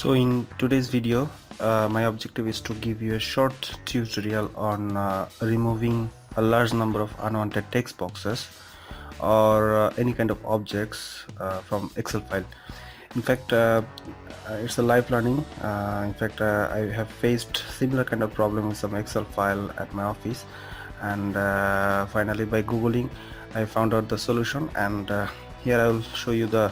So in today's video, my objective is to give you a short tutorial on removing a large number of unwanted text boxes or any kind of objects from Excel file. In fact, it's a live learning. I have faced similar kind of problem with some Excel file at my office, and finally by googling I found out the solution, and here I will show you the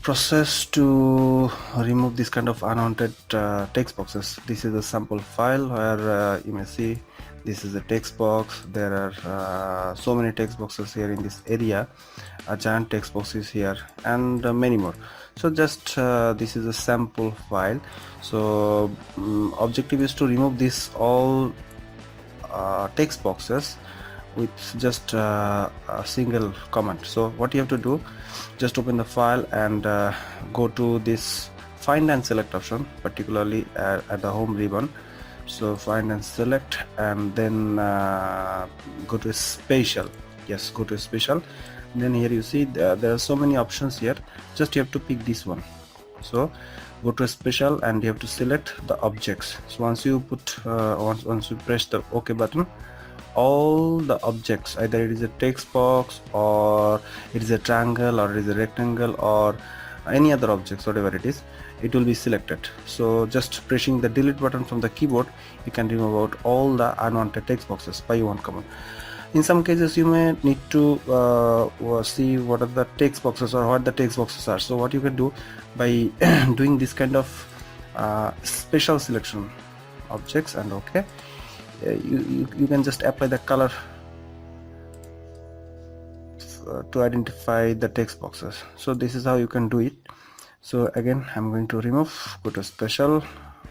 process to remove this kind of unwanted text boxes. This is a sample file where you may see this is a text box. There are so many text boxes here in this area. A giant text box is here, and many more. So just this is a sample file. So objective is to remove this all text boxes with just a single command. So what you have to do, just open the file and go to this find and select option, particularly at the home ribbon. So find and select, and then go to special. Yes, go to special. Then here you see there are so many options here. Just you have to pick this one. So go to special and you have to select the objects. So once you put once you press the OK button, all the objects, either it is a text box or it is a triangle or it is a rectangle or any other objects, whatever it is, it will be selected. So just pressing the delete button from the keyboard, you can remove out all the unwanted text boxes by one command. In some cases you may need to see what are the text boxes or what the text boxes are. So what you can do by doing this kind of special selection objects and OK, you can just apply the color to identify the text boxes. So this is how you can do it. So again, I'm going to remove, go to special,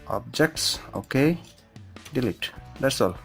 objects, OK, delete. That's all.